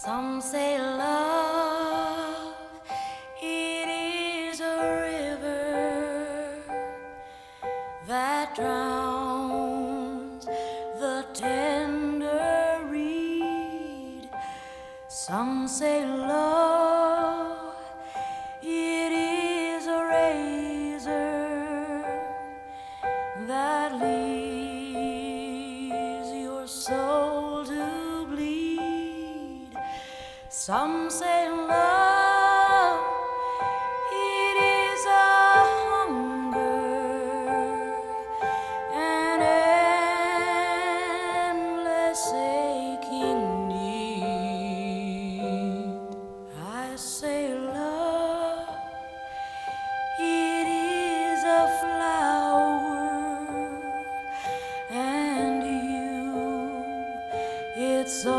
Some say love, it is a river that drowns the tender reed. Some say love, it is a razor that leaves your soul to bleed. Some say love, it is a hunger, an endless aching need. I say love, it is a flower, and you, it's all